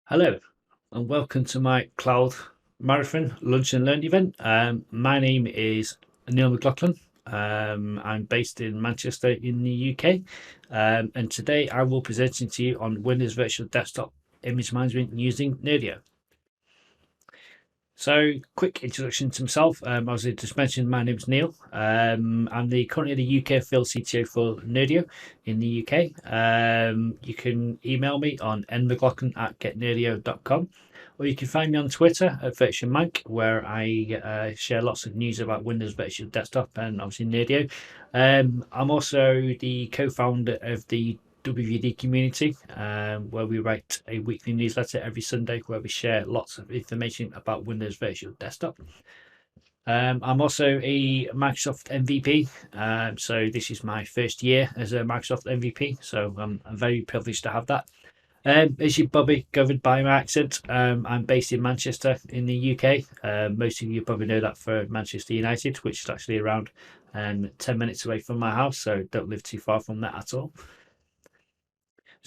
Hello, and welcome to my Cloud Marathon Lunch and Learn event. My name is Neil McLaughlin. I'm based in Manchester in the UK, and today I will be presenting to you on Windows Virtual Desktop Image Management using Nerdio. So, quick introduction to myself. As I just mentioned, my name's Neil. I'm currently the UK field CTO for Nerdio in the UK. You can email me on nmclaughlin@getnerdio.com, or you can find me on Twitter at VirtualMank, where I share lots of news about Windows Virtual Desktop and obviously Nerdio. I'm also the co-founder of the WVD community, where we write a weekly newsletter every Sunday where we share lots of information about Windows Virtual Desktop. I'm also a Microsoft MVP, so this is my first year as a Microsoft MVP, so I'm very privileged to have that. As you probably covered by my accent, I'm based in Manchester in the UK. Most of you probably know that for Manchester United, which is actually around 10 minutes away from my house, so don't live too far from that at all.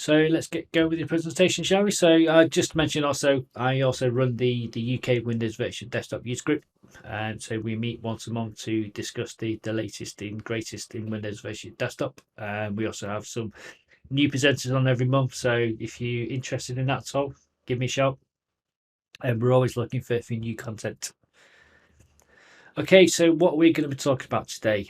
So let's get go with the presentation, shall we? So I just mentioned I also run the UK Windows Virtual Desktop User Group, and so we meet once a month to discuss the latest and greatest in Windows Virtual Desktop. We also have some new presenters on every month, so if you're interested in that at all, give me a shout. And we're always looking for new content. Okay, so what we're going to be talking about today.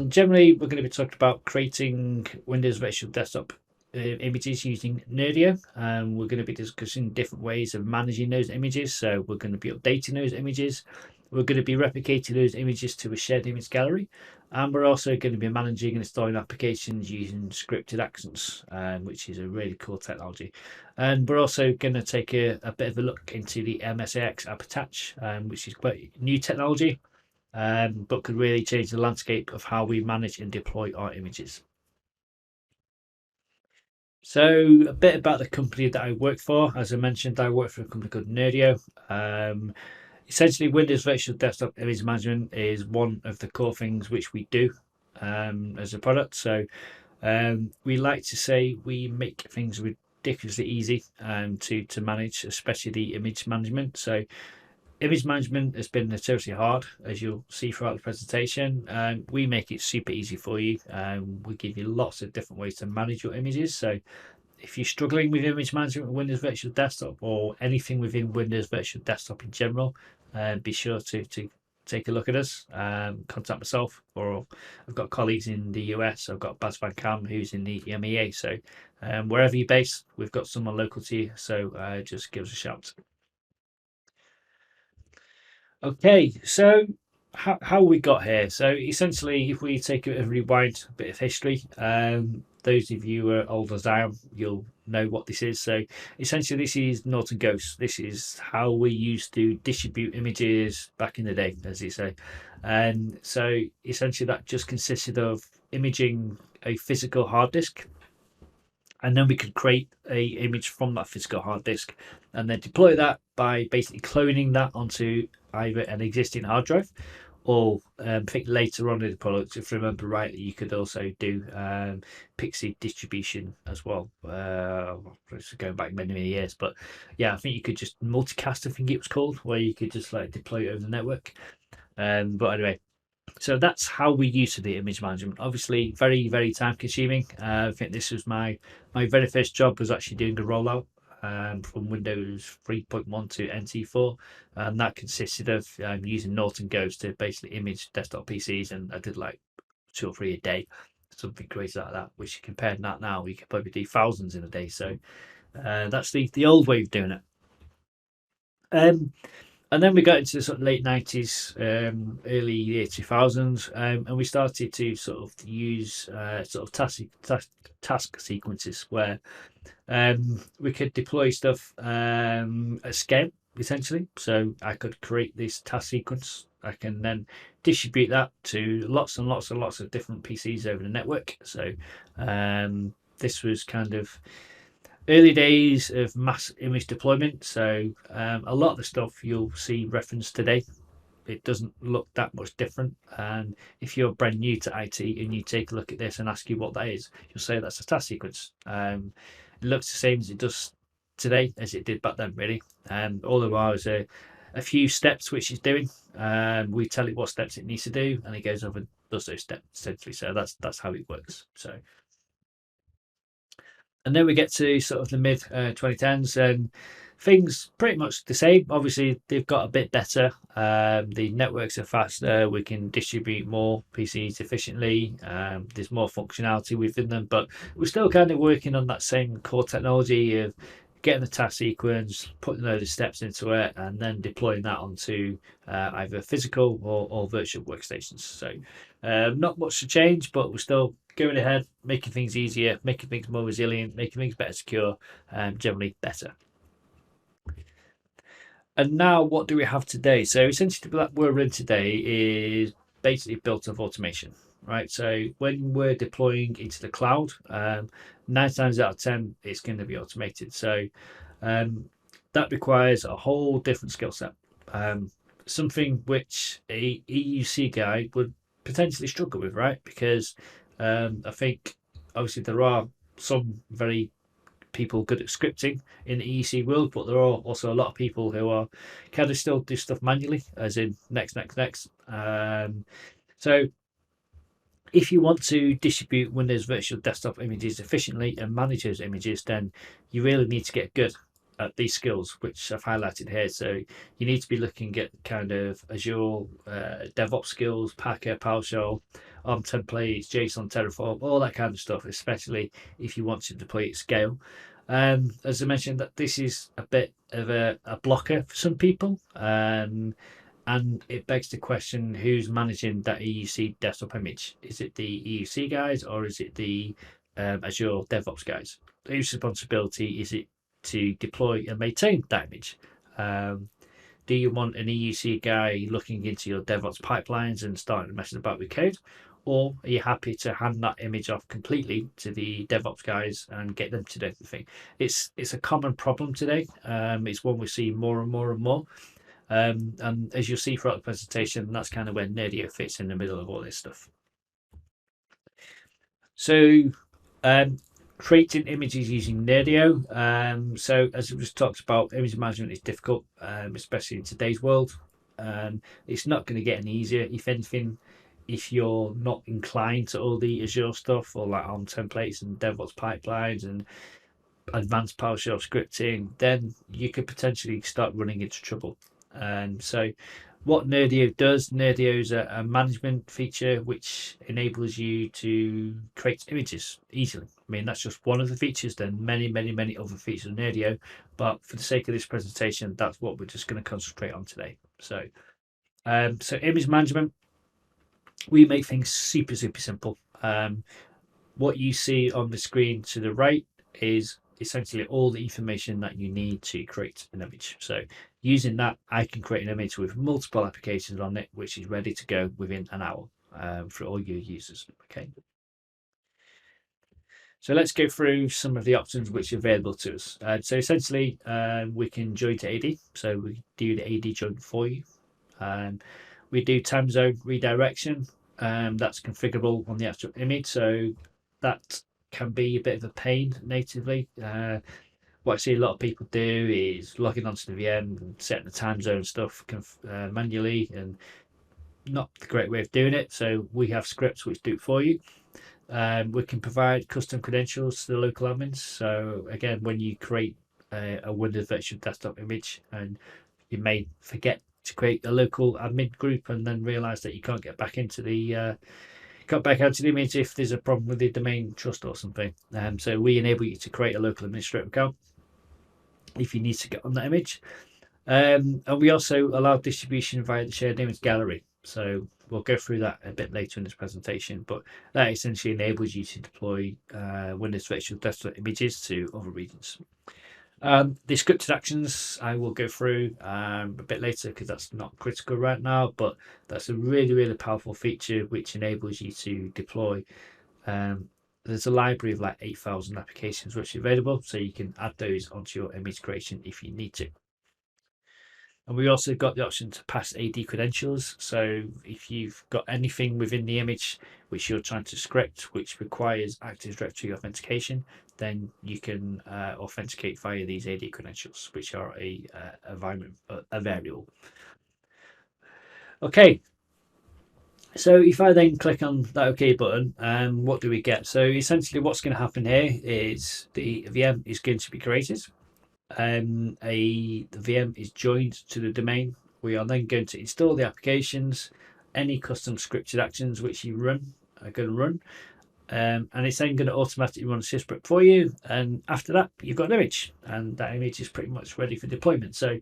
Generally, we're going to be talking about creating Windows Virtual Desktop images using Nerdio. We're going to be discussing different ways of managing those images. So we're going to be updating those images. We're going to be replicating those images to a shared image gallery. And we're also going to be managing and installing applications using scripted actions, which is a really cool technology. And we're also going to take a bit of a look into the MSIX App Attach, which is quite new technology, but could really change the landscape of how we manage and deploy our images. So, a bit about the company that I work for. As I mentioned, I work for a company called Nerdio. Essentially, Windows Virtual Desktop Image Management is one of the core things which we do as a product. So, we like to say we make things ridiculously easy to manage, especially the image management. So, image management has been notoriously hard, as you'll see throughout the presentation. We make it super easy for you. We give you lots of different ways to manage your images. So if you're struggling with image management with Windows Virtual Desktop or anything within Windows Virtual Desktop in general, be sure to take a look at us. Contact myself, or I've got colleagues in the US. I've got Baz Van Kam, who's in the EMEA. So wherever you're based, we've got someone local to you. So just give us a shout. Okay, so how we got here. So essentially, if we take a rewind, a bit of history, those of you who are old as I am, you'll know what this is. So essentially, this is Norton Ghost. This is how we used to distribute images back in the day, as you say. And so essentially, that just consisted of imaging a physical hard disk, and then we could create a image from that physical hard disk and then deploy that by basically cloning that onto either an existing hard drive, or I think later on in the product, if I remember rightly, you could also do Pixie distribution as well. It's going back many years, but yeah, I think you could just multicast, I think it was called, where you could just like deploy it over the network. But anyway, so that's how we used to do image management. Obviously, very time consuming. I think this was my very first job was actually doing a rollout from Windows 3.1 to NT4, and that consisted of using Norton Ghost to basically image desktop PCs, and I did like 2 or 3 a day, something crazy like that. Which compared to that now, we could probably do thousands in a day. So that's the old way of doing it. And then we got into the sort of late 90s, early year 2000s, and we started to sort of use sort of task sequences where we could deploy stuff at scale, essentially. So I could create this task sequence. I can then distribute that to lots and lots and lots of different PCs over the network. So this was kind of early days of mass image deployment. So a lot of the stuff you'll see referenced today, it doesn't look that much different. And if you're brand new to IT and you take a look at this and ask you what that is, you'll say that's a task sequence. It looks the same as it does today as it did back then, really. All there are is a few steps which it's doing. We tell it what steps it needs to do, and it goes over and does those steps essentially. So that's how it works. So, and then we get to sort of the mid 2010s, and things pretty much the same. Obviously, they've got a bit better. The networks are faster. We can distribute more PCs efficiently. There's more functionality within them, but we're still kind of working on that same core technology of getting the task sequence, putting those steps into it, and then deploying that onto either physical or virtual workstations. So not much to change, but we're still going ahead, making things easier, making things more resilient, making things better secure, generally better. And now, what do we have today? So essentially, what we're in today is basically built of automation, right? So when we're deploying into the cloud, 9 times out of 10, it's going to be automated. So that requires a whole different skill set. Something which a EUC guy would potentially struggle with, right? Because I think obviously there are some very people good at scripting in the EUC world, but there are also a lot of people who are kind of still do stuff manually, as in next. So if you want to distribute Windows Virtual Desktop images efficiently and manage those images, then you really need to get good at these skills, which I've highlighted here. So you need to be looking at kind of Azure, DevOps skills, Packer, PowerShell, ARM templates, JSON, Terraform, all that kind of stuff, especially if you want to deploy at scale. As I mentioned, that this is a bit of a blocker for some people. And it begs the question, who's managing that EUC desktop image? Is it the EUC guys or is it the Azure DevOps guys? Whose responsibility is it to deploy and maintain that image? Do you want an EUC guy looking into your DevOps pipelines and starting messing about with code? Or are you happy to hand that image off completely to the DevOps guys and get them to do everything? It's a common problem today. It's one we see more and more and more. And as you'll see throughout the presentation, that's kind of where Nerdio fits in the middle of all this stuff. So creating images using Nerdio. So as we just talked about, image management is difficult, especially in today's world. It's not going to get any easier. If anything, if you're not inclined to all the Azure stuff or like ARM templates and DevOps pipelines and advanced PowerShell scripting, then you could potentially start running into trouble. So what Nerdio does, Nerdio is a management feature which enables you to create images easily. I mean, that's just one of the features. There are many other features of Nerdio, but for the sake of this presentation, that's what we're just going to concentrate on today. So, so image management, we make things super simple. What you see on the screen to the right is essentially all the information that you need to create an image. So using that, I can create an image with multiple applications on it, which is ready to go within an hour for all your users. Okay. So let's go through some of the options which are available to us. So essentially, we can join to AD. So we do the AD join for you. We do time zone redirection. That's configurable on the actual image. So that can be a bit of a pain natively. What I see a lot of people do is logging onto the VM and setting the time zone stuff manually, and not the great way of doing it. So we have scripts which do it for you. We can provide custom credentials to the local admins. So again, when you create a Windows Virtual Desktop image, and you may forget to create a local admin group and then realize that you can't get back into the got back out to the image if there's a problem with the domain trust or something. So we enable you to create a local administrator account if you need to get on that image. And we also allow distribution via the shared image gallery. So we'll go through that a bit later in this presentation, but that essentially enables you to deploy Windows Virtual Desktop images to other regions. The scripted actions I will go through a bit later because that's not critical right now, but that's a really powerful feature which enables you to deploy. There's a library of like 8,000 applications which are available, so you can add those onto your image creation if you need to. And we also got the option to pass AD credentials. So if you've got anything within the image which you're trying to script, which requires Active Directory authentication, then you can authenticate via these AD credentials, which are a variable. Okay, so if I then click on that OK button, what do we get? So essentially what's going to happen here is the VM is going to be created. The VM is joined to the domain. We are then going to install the applications. Any custom scripted actions which you run are going to run. And it's then going to automatically run a sysprep for you. And after that, you've got an image, and that image is pretty much ready for deployment. So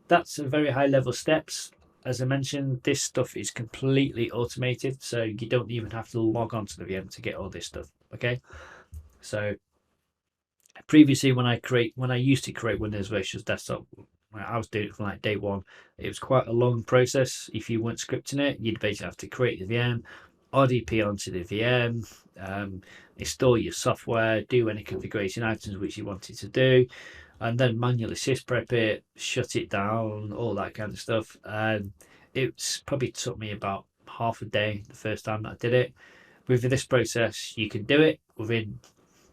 that's a very high level steps. As I mentioned, this stuff is completely automated, so you don't even have to log on to the VM to get all this stuff. Okay, so previously when I used to create Windows Virtual Desktop, I was doing it from like day one. It was quite a long process. If you weren't scripting it, you'd basically have to create the VM, RDP onto the VM, install your software, do any configuration items which you wanted to do, and then manually sysprep it, shut it down, all that kind of stuff. It's probably took me about half a day the first time that I did it. With this process, you can do it within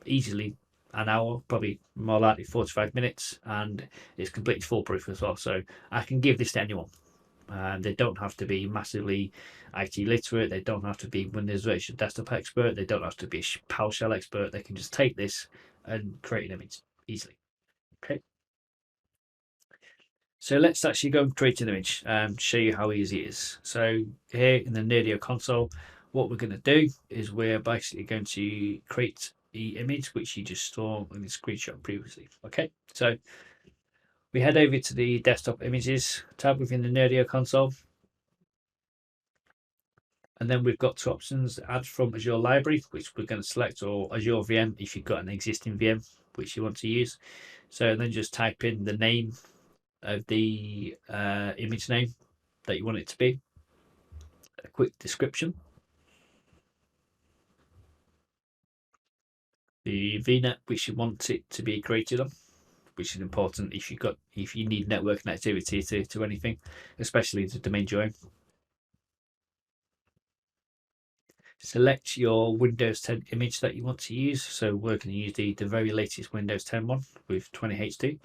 easily an hour, probably more likely 45 minutes, and it's completely foolproof as well. So I can give this to anyone. They don't have to be massively IT literate. They don't have to be Windows Virtual Desktop expert. They don't have to be a PowerShell expert. They can just take this and create an image easily. Okay. So let's actually go and create an image and show you how easy it is. So here in the Nerdio console, what we're going to do is we're basically going to create the image which you just saw in the screenshot previously. Okay, so we head over to the desktop images tab within the Nerdio console. And then we've got two options: add from Azure library, which we're going to select, or Azure VM if you've got an existing VM which you want to use. So then just type in the name of the image name that you want it to be, a quick description, the VNet which you want it to be created on, which is important if you need networking activity to anything, especially the domain join. Select your Windows 10 image that you want to use. So we're going to use the very latest Windows 10 one with 20H2.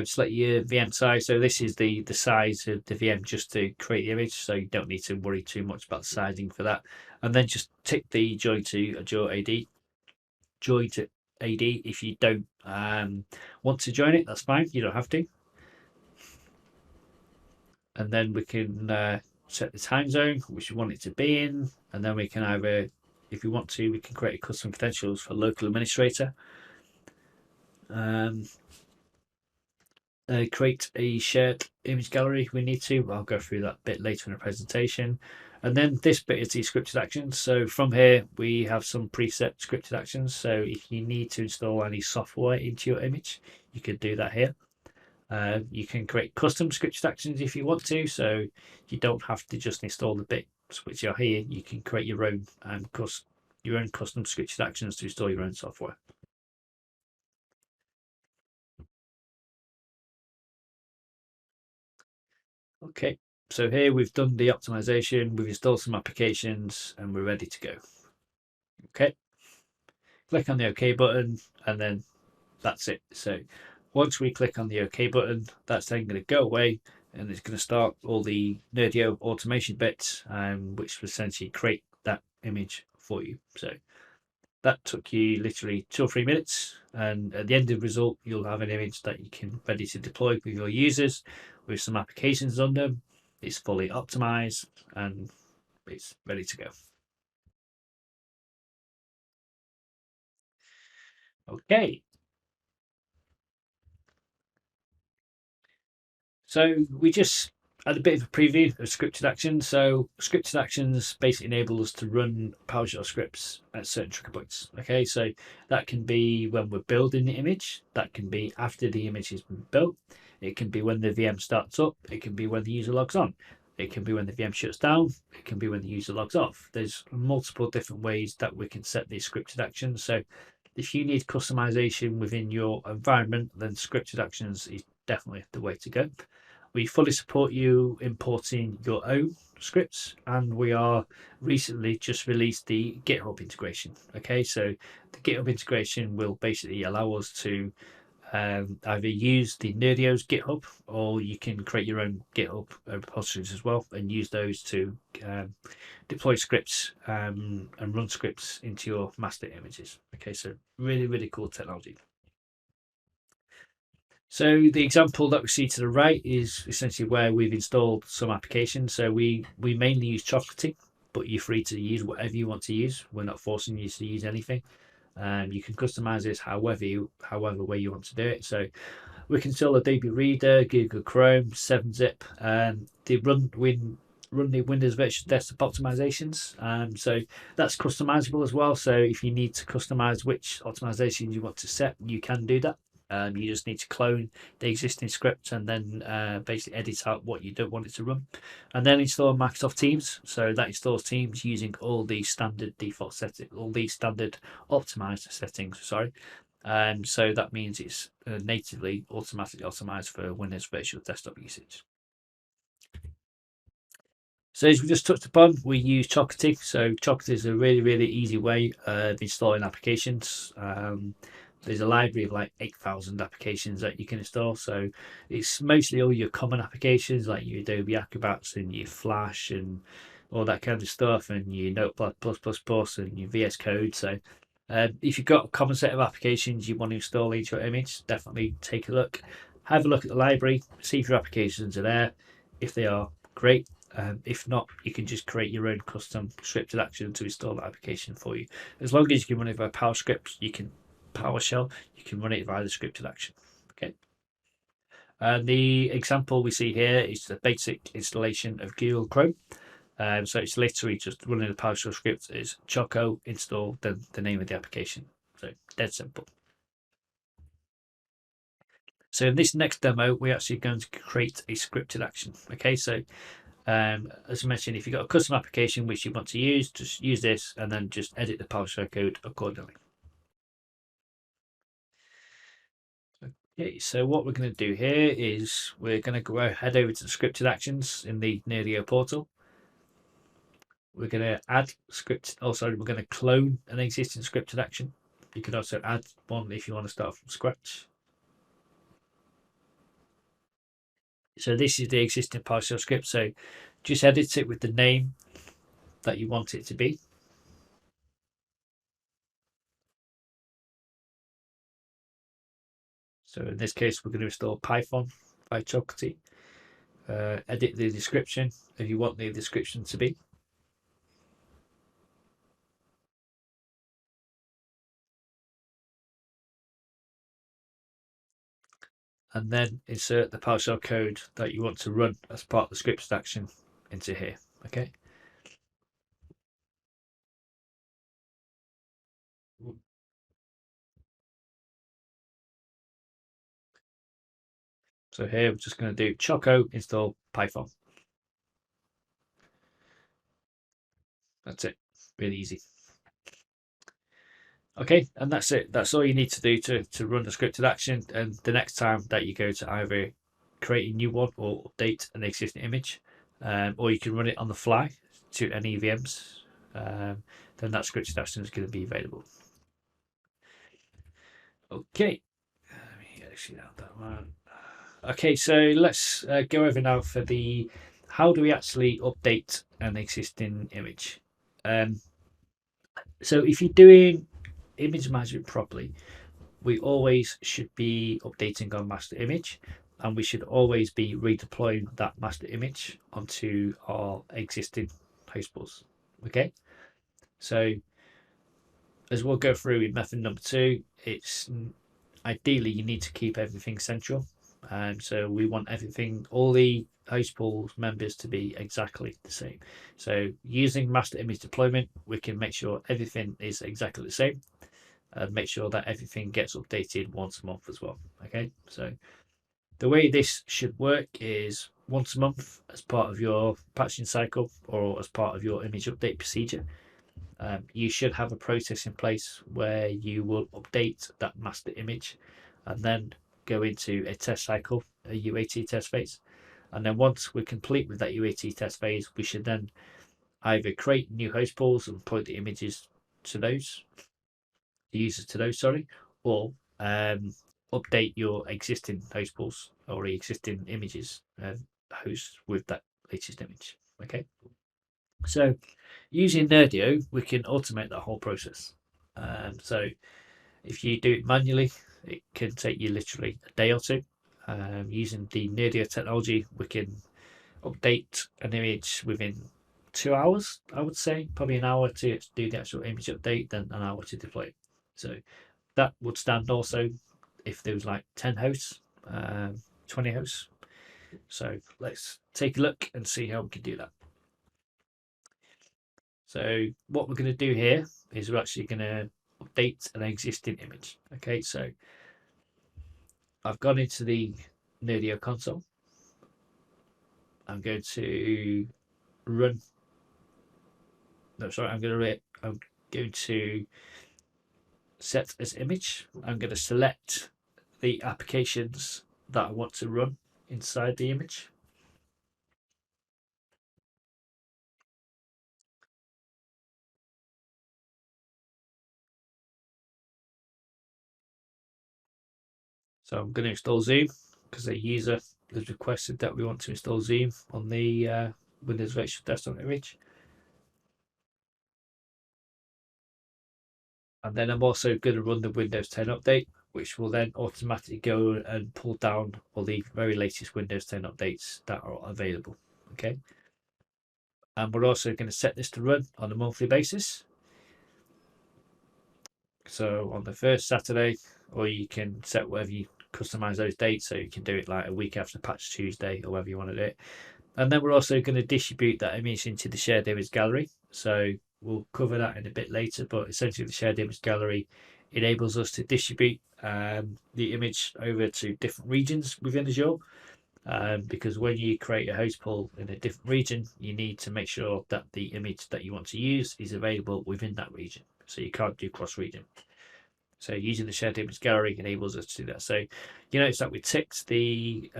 Select your VM size. So this is the size of the VM just to create the image. So you don't need to worry too much about the sizing for that. And then just tick the join to Azure AD. Join to AD. If you don't want to join it, that's fine. You don't have to. And then we can set the time zone which we want it to be in, and then we can either, if we want to, we can create custom credentials for local administrator, create a shared image gallery if we need to. I'll go through that bit later in the presentation. And then this bit is the scripted actions. So from here we have some preset scripted actions. So if you need to install any software into your image, you can do that here. You can create custom scripted actions if you want to, so you don't have to just install the bits which are here. You can create your own custom scripted actions to install your own software. Okay, so here we've done the optimization, we've installed some applications, and we're ready to go. Okay, click on the OK button, and then that's it. So once we click on the OK button, that's then going to go away, and it's going to start all the Nerdio automation bits, which will essentially create that image for you. So that took you literally 2 or 3 minutes, and at the end of the result, you'll have an image that you can ready to deploy with your users with some applications on them. It's fully optimized and it's ready to go. Okay. So we just had a bit of a preview of scripted actions. So scripted actions basically enable us to run PowerShell scripts at certain trigger points. Okay, so that can be when we're building the image, that can be after the image has been built, it can be when the VM starts up, it can be when the user logs on, it can be when the VM shuts down, it can be when the user logs off. There's multiple different ways that we can set these scripted actions. So if you need customization within your environment, then scripted actions is definitely the way to go. we fully support you importing your own scripts, and we are recently just released the GitHub integration. Okay, so the GitHub integration will basically allow us to either use the Nerdio's GitHub, or you can create your own GitHub repositories as well and use those to deploy scripts and run scripts into your master images. Okay, so really, really cool technology. So the example that we see to the right is essentially where we've installed some applications. So we mainly use Chocolatey, but you're free to use whatever you want to use. We're not forcing you to use anything. You can customize this however way you want to do it. So we can install Adobe Reader, Google Chrome, 7-Zip, and they run the Windows Virtual Desktop optimizations. So that's customizable as well. So if you need to customize which optimizations you want to set, you can do that. You just need to clone the existing script and then basically edit out what you don't want it to run, and then install Microsoft Teams. So that installs Teams using all these standard default settings, all these standard optimized settings. Sorry. So that means it's natively automatically optimized for Windows Virtual Desktop usage. So as we just touched upon, we use Chocolatey. So Chocolatey is a really, really easy way of installing applications. There's a library of like 8,000 applications that you can install. So it's mostly all your common applications like your Adobe Acrobats and your Flash and all that kind of stuff, and your Notepad++ and your VS Code. So if you've got a common set of applications you want to install into your image, definitely take a look. Have a look at the library, see if your applications are there. If they are, great. If not, you can just create your own custom scripted action to install that application for you. As long as you can run it via PowerScript, PowerShell, you can run it via the scripted action. Okay. The example we see here is the basic installation of Google Chrome. So it's literally just running the PowerShell script is choco install, then the name of the application. So dead simple. So in this next demo, we're actually going to create a scripted action. Okay, so as I mentioned, if you've got a custom application which you want to use, just use this and then just edit the PowerShell code accordingly. Okay, so what we're going to do here is we're going to head over to the scripted actions in the Nerdio portal. We're going to add script. Also, we're going to clone an existing scripted action. You can also add one if you want to start from scratch. So this is the existing PowerShell script. So just edit it with the name that you want it to be. So in this case, we're going to install Python by Chocolatey. Edit the description if you want the description to be. And then insert the PowerShell code that you want to run as part of the scripted action into here. Okay. So here we're just going to do choco install Python. That's it. Really easy. Okay, and that's it. That's all you need to do to run the scripted action. And the next time that you go to either create a new one or update an existing image, or you can run it on the fly to any VMs, then that scripted action is going to be available. Okay, let me actually add that one. Okay, so let's go over now for the how do we actually update an existing image. So if you're doing image management properly, we always should be updating our master image, and we should always be redeploying that master image onto our existing host bus. Okay, so as we'll go through in method number 2, it's ideally you need to keep everything central. So we want everything, all the host pool members to be exactly the same. So using master image deployment, we can make sure everything is exactly the same and make sure that everything gets updated once a month as well. Okay, so the way this should work is once a month as part of your patching cycle or as part of your image update procedure. You should have a process in place where you will update that master image and then go into a test cycle, a UAT test phase. And then once we're complete with that UAT test phase, we should then either create new host pools and point the images to those, the users to those, sorry, or update your existing host pools or existing images hosts with that latest image. Okay, so using Nerdio, we can automate that whole process. So if you do it manually, it can take you literally a day or two. Using the Nerdio technology, we can update an image within 2 hours, I would say. Probably an hour to do the actual image update, then an hour to deploy it. So that would stand also if there was like 10 hosts, 20 hosts. So let's take a look and see how we can do that. So what we're going to do here is we're actually going to update an existing image. Okay, so I've gone into the Nerdio console. I'm going to run. No, sorry, I'm going to set as image. I'm going to select the applications that I want to run inside the image. So I'm going to install Zoom because a user has requested that we want to install Zoom on the Windows Virtual Desktop image. And then I'm also going to run the Windows 10 update, which will then automatically go and pull down all the very latest Windows 10 updates that are available. Okay. And we're also going to set this to run on a monthly basis. So on the first Saturday, or you can set whatever you customize those dates, so you can do it like a week after Patch Tuesday or whatever you want to do it. And then we're also going to distribute that image into the shared image gallery. So we'll cover that in a bit later, but essentially the shared image gallery enables us to distribute the image over to different regions within Azure. Because when you create a host pool in a different region, you need to make sure that the image that you want to use is available within that region. So you can't do cross-region. So using the shared image gallery enables us to do that. So you notice that we ticked the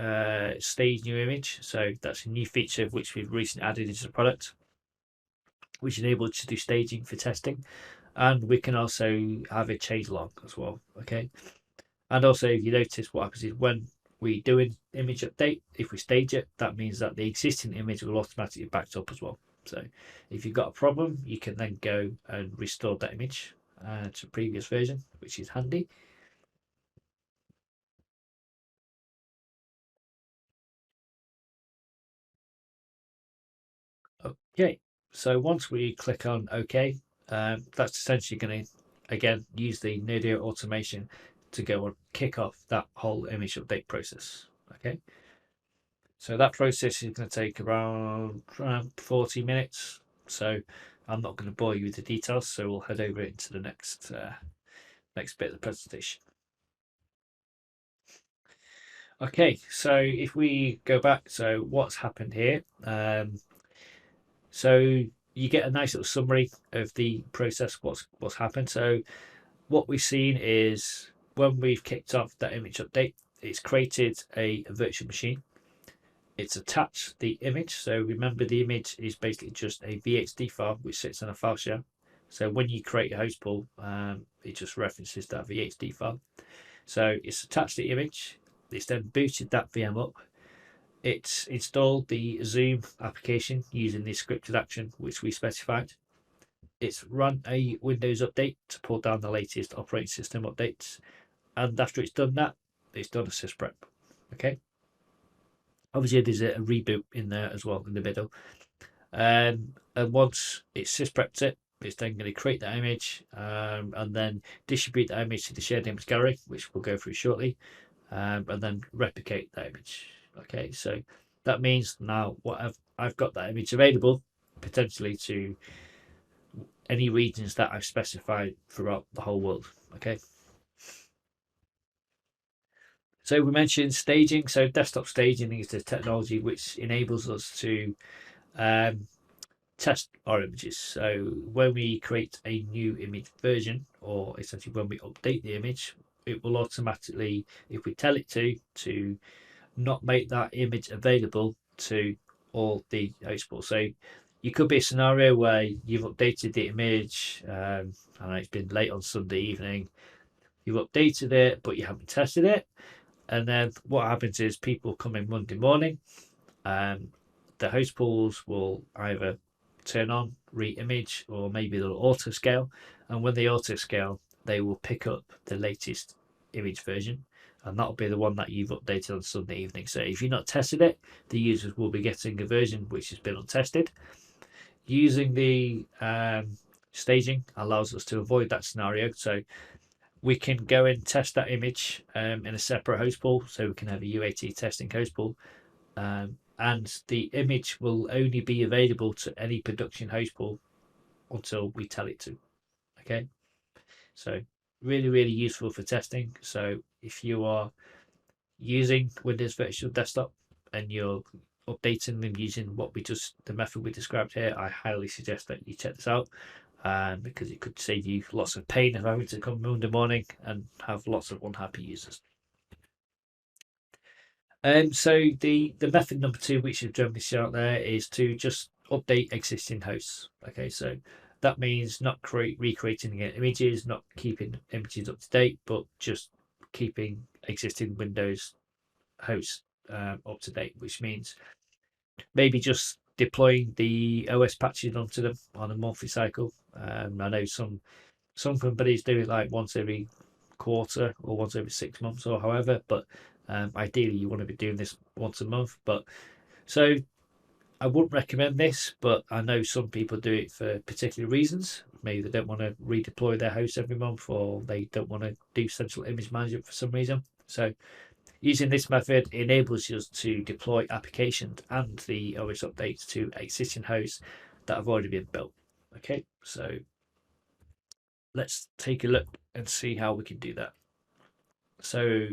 stage new image. So that's a new feature which we've recently added into the product, which enables us to do staging for testing. And we can also have a change log as well. Okay. And also, if you notice, what happens is when we do an image update, if we stage it, that means that the existing image will automatically backed up as well. So if you've got a problem, you can then go and restore that image to previous version, which is handy. Okay, so once we click on OK, that's essentially going to, again, use the Nerdio automation to go and kick off that whole image update process. Okay, so that process is going to take around 40 minutes. So I'm not going to bore you with the details, so we'll head over into the next bit of the presentation. Okay, so if we go back, so what's happened here? So you get a nice little summary of the process, what's happened. So what we've seen is when we've kicked off that image update, it's created a virtual machine. It's attached the image. So remember, the image is basically just a VHD file which sits on a file share. So when you create a host pool, it just references that VHD file. So it's attached the image. It's then booted that VM up. It's installed the Zoom application using the scripted action which we specified. It's run a Windows update to pull down the latest operating system updates. And after it's done that, it's done a sysprep. Okay. Obviously, there's a reboot in there as well in the middle. And once it's sysprepped it, it's then going to create that image and then distribute that image to the shared image gallery, which we'll go through shortly, and then replicate that image. Okay, so that means now what I've got that image available potentially to any regions that I've specified throughout the whole world. Okay. So we mentioned staging. So desktop staging is the technology which enables us to test our images. So when we create a new image version, or essentially when we update the image, it will automatically, if we tell it to not make that image available to all the host pools. So you could be a scenario where you've updated the image. I know it's been late on Sunday evening. You've updated it, but you haven't tested it. And then what happens is people come in Monday morning. The host pools will either turn on, re-image, or maybe they'll auto scale. And when they auto scale, they will pick up the latest image version, and that'll be the one that you've updated on Sunday evening. So if you've not tested it, the users will be getting a version which has been untested. Using the staging allows us to avoid that scenario. So we can go and test that image in a separate host pool. So we can have a UAT testing host pool. And the image will only be available to any production host pool until we tell it to. Okay, so really useful for testing. So if you are using Windows Virtual Desktop and you're updating them using the method we described here, I highly suggest that you check this out, because it could save you lots of pain of having to come Monday morning and have lots of unhappy users. So the method number 2, which is generally seen out there, is to just update existing hosts. Okay, so that means not recreating images, not keeping images up to date, but just keeping existing Windows hosts up to date, which means maybe just deploying the OS patches onto them on a monthly cycle. I know some companies do it like once every quarter or once every 6 months or however, but ideally you want to be doing this once a month. But so I wouldn't recommend this, but I know some people do it for particular reasons. Maybe they don't want to redeploy their host every month, or they don't want to do central image management for some reason. So using this method enables us to deploy applications and the OS updates to existing hosts that have already been built. Okay, so let's take a look and see how we can do that. So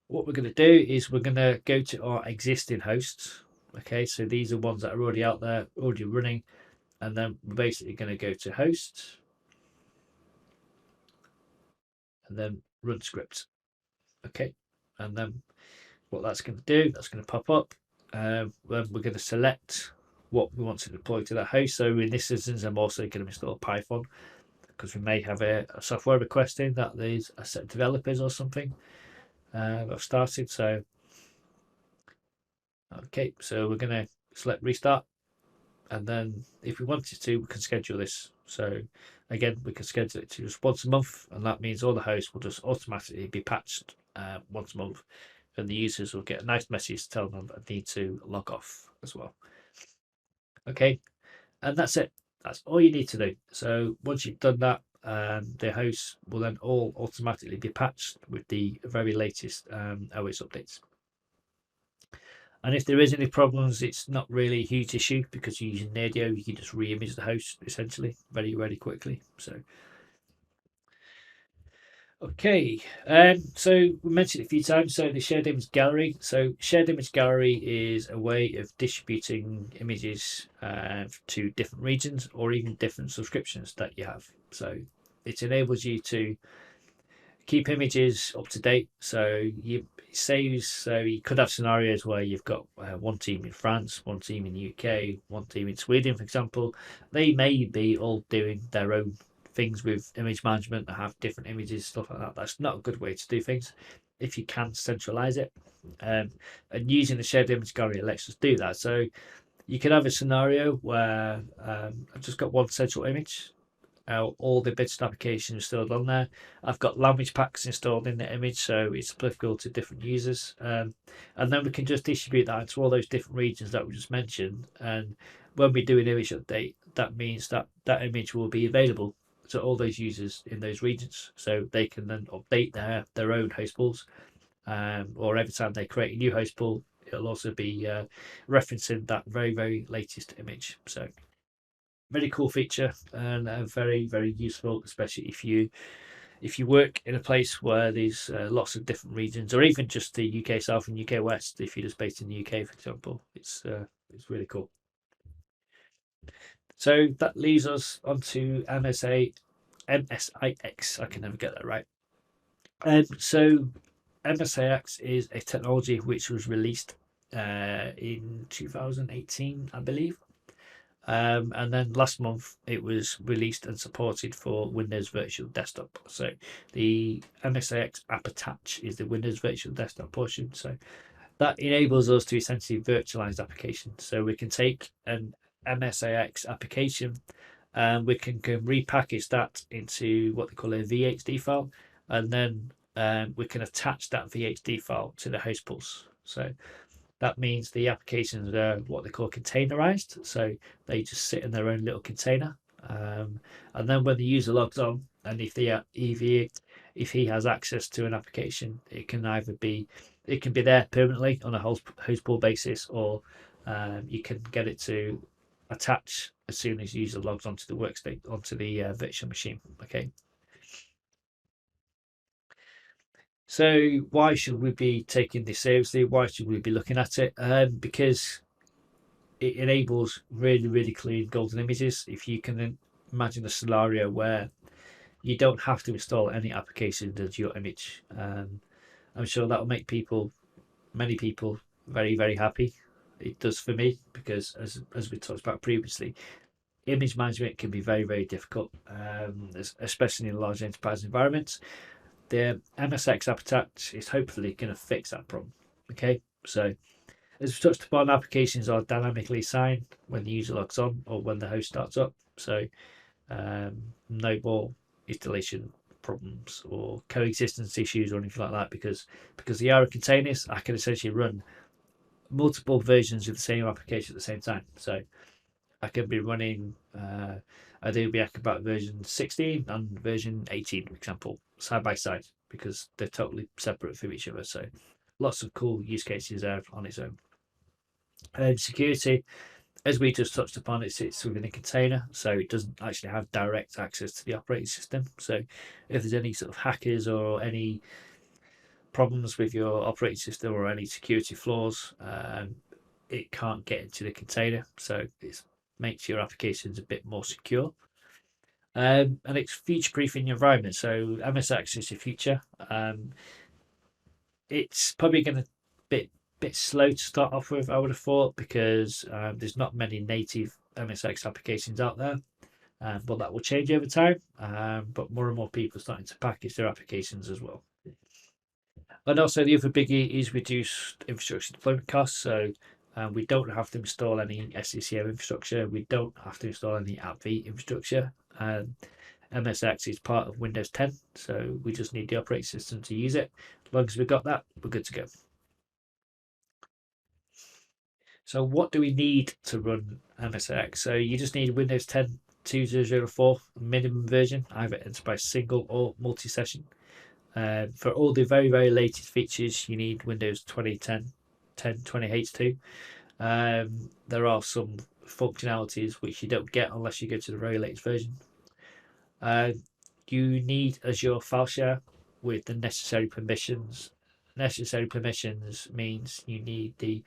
what we're going to do is we're going to go to our existing hosts. Okay, so these are ones that are already out there, already running, and then we're basically going to go to host and then run script. Okay, and then what that's going to do, that's going to pop up. Then we're going to select what we want to deploy to that host. So in this instance, I'm also going to install Python, because we may have a software request in that there's a set of developers or something I've started. So okay, so we're going to select restart, and then if we wanted to, we can schedule this. So again, we can schedule it to just once a month, and that means all the hosts will just automatically be patched once a month, and the users will get a nice message telling them that they need to log off as well. Okay, and that's it. That's all you need to do. So once you've done that, the hosts will then all automatically be patched with the very latest OS updates. And if there is any problems, it's not really a huge issue, because you're using Nerdio, you can just re-image the host essentially very quickly. So okay, so we mentioned it a few times. So the shared image gallery. So shared image gallery is a way of distributing images to different regions or even different subscriptions that you have. So it enables you to keep images up to date. So you could have scenarios where you've got one team in France, one team in the UK, one team in Sweden, for example. They may be all doing their own things with image management, that have different images, stuff like that. That's not a good way to do things. If you can centralize it, and using the shared image gallery lets us do that. So you can have a scenario where I've just got one central image. All the bits and applications installed on there. I've got language packs installed in the image, so it's applicable to different users. And then we can just distribute that into all those different regions that we just mentioned. And when we do an image update, that means that that image will be available to all those users in those regions, so they can then update their own host pools. Or every time they create a new host pool, it'll also be referencing that very latest image. So very cool feature, and very useful, especially if you work in a place where there's lots of different regions, or even just the UK South and UK West. If you're just based in the UK, for example, it's really cool. So that leads us onto MSIX. I can never get that right. So MSAX is a technology which was released in 2018, I believe. And then last month it was released and supported for Windows Virtual Desktop. So the MSIX App Attach is the Windows Virtual Desktop portion. So that enables us to essentially virtualize applications. So we can take an MSAX application and we can repackage that into what they call a VHD file, and then we can attach that VHD file to the host pools. So that means the applications are what they call containerized. So they just sit in their own little container. And then when the user logs on, and if he has access to an application, it can be there permanently on a host pool basis, or you can get it to attach as soon as the user logs onto the workstation, onto the virtual machine. Okay. So why should we be taking this seriously? Why should we be looking at it? Because it enables really, really clean golden images. If you can imagine a scenario where you don't have to install any application into your image, I'm sure that will make many people, very, very happy. It does for me, because as we talked about previously, image management can be very, very difficult, especially in large enterprise environments. The MSX App Attach is hopefully going to fix that problem. Okay, so as we touched upon, applications are dynamically assigned when the user logs on or when the host starts up. So no more installation problems or coexistence issues or anything like that, because they are containers. I can essentially run multiple versions of the same application at the same time. So I can be running Adobe Acrobat version 16 and version 18, for example, side by side, because they're totally separate from each other. So lots of cool use cases there on its own. Security, as we just touched upon, it sits within a container, so it doesn't actually have direct access to the operating system. So if there's any sort of hackers or any problems with your operating system or any security flaws, it can't get into the container. So it makes your applications a bit more secure. And it's future-proofing your environment. So MSAX is the future. It's probably going to be bit slow to start off with, I would have thought, because there's not many native MSX applications out there. But that will change over time. But more and more people are starting to package their applications as well. And also the other biggie is reduced infrastructure deployment costs. So we don't have to install any SCCM infrastructure. We don't have to install any AppV infrastructure. MSX is part of Windows 10, so we just need the operating system to use it. As long as we've got that, we're good to go. So what do we need to run MSX? So you just need Windows 10 2004 minimum version, either enterprise single or multi-session. For all the very, very latest features, you need Windows 2010 1020H2. There are some functionalities which you don't get unless you go to the very latest version. You need Azure file share with the necessary permissions. Necessary permissions means you need the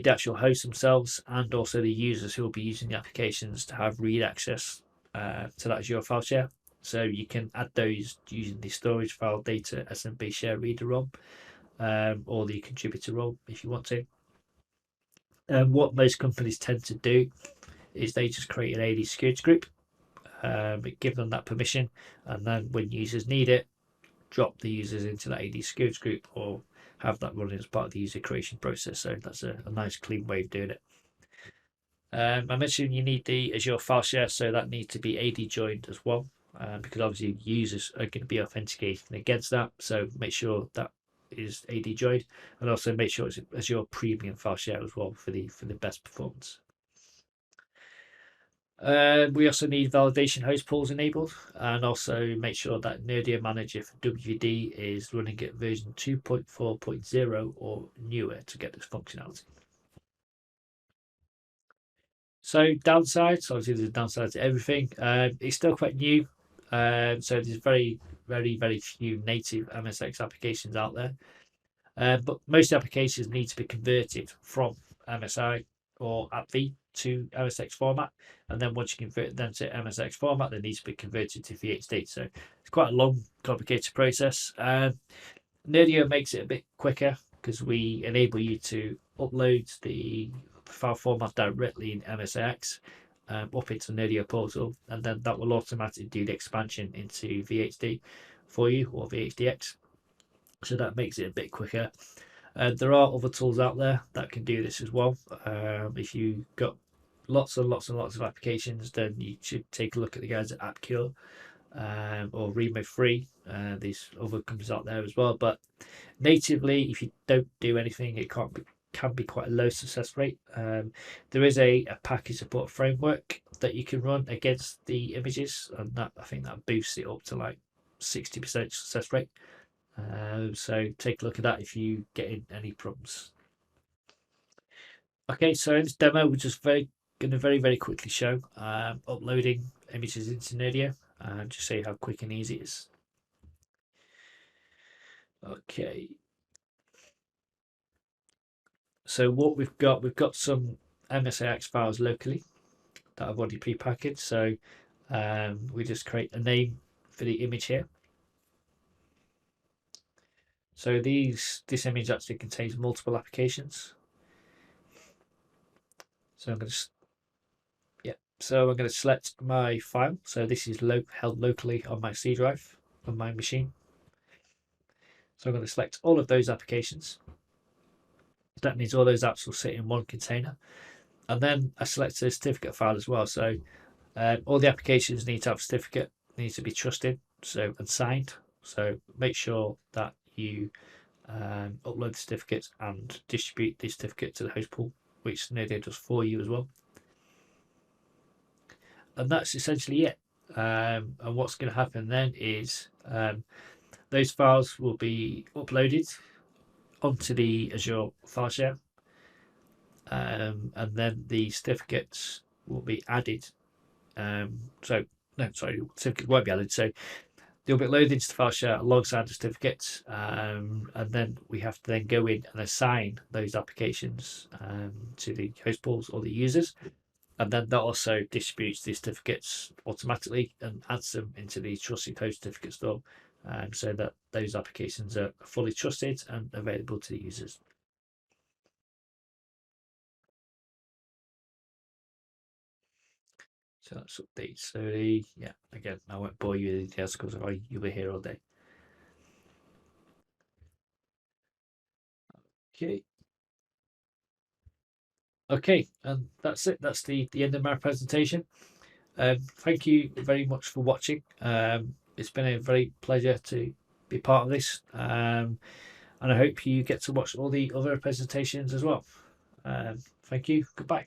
actual hosts themselves and also the users who will be using the applications to have read access to that Azure file share. So you can add those using the storage file data SMB share reader role, or the contributor role if you want to. What most companies tend to do is they just create an AD security group, give them that permission, and then when users need it, drop the users into that AD security group or have that running as part of the user creation process. So that's a nice clean way of doing it. I mentioned you need the Azure file share, so that needs to be AD joined as well, because obviously users are going to be authenticating against that. So make sure that is AD joined, and also make sure it's Azure premium file share as well for the best performance. We also need validation host pools enabled, and also make sure that Nerdio Manager for WVD is running at version 2.4.0 or newer to get this functionality. So downsides, obviously there's a downside to everything. It's still quite new, so there's very, very, very few native MSX applications out there. But most applications need to be converted from MSI or AppV to MSX format, and then once you convert them to MSX format, they need to be converted to VHD. So it's quite a long, complicated process. Nerdio makes it a bit quicker. because we enable you to upload the file format directly in MSAX up into Nerdio portal, and then that will automatically do the expansion into VHD for you, or VHDX. So that makes it a bit quicker. There are other tools out there that can do this as well. If you got lots and lots and lots of applications, then you should take a look at the guys at AppCure or Remo Free. There's other companies out there as well, but natively, if you don't do anything, it can be quite a low success rate. There is a package support framework that you can run against the images, and that, I think that boosts it up to like 60% success rate. So take a look at that if you get in any problems. Okay, so in this demo, we're just going to very quickly show uploading images into Nerdio, just show you how quick and easy it is. Okay. So what we've got some MSAX files locally that I've already pre-packaged. So we just create a name for the image here. So this image actually contains multiple applications. So I'm going to select my file. So this is held locally on my C drive on my machine. So I'm going to select all of those applications. That means all those apps will sit in one container. And then I select a certificate file as well. So all the applications need to have a certificate, needs to be trusted, and signed. So make sure that you upload the certificates and distribute the certificate to the host pool, which Nerdio does for you as well. And that's essentially it. And what's going to happen then is those files will be uploaded onto the Azure file share, and then the certificates will be added. Certificates won't be added. So they'll be loaded into the file share alongside the certificates, and then we have to then go in and assign those applications to the host pools or the users, and then that also distributes the certificates automatically and adds them into the trusted host certificate store, so that those applications are fully trusted and available to the users. So that's update. So again, I won't bore you with the details because you'll be here all day. Okay, and that's it. That's the end of my presentation. Thank you very much for watching. It's been a very pleasure to be part of this, and I hope you get to watch all the other presentations as well. Thank you. Goodbye.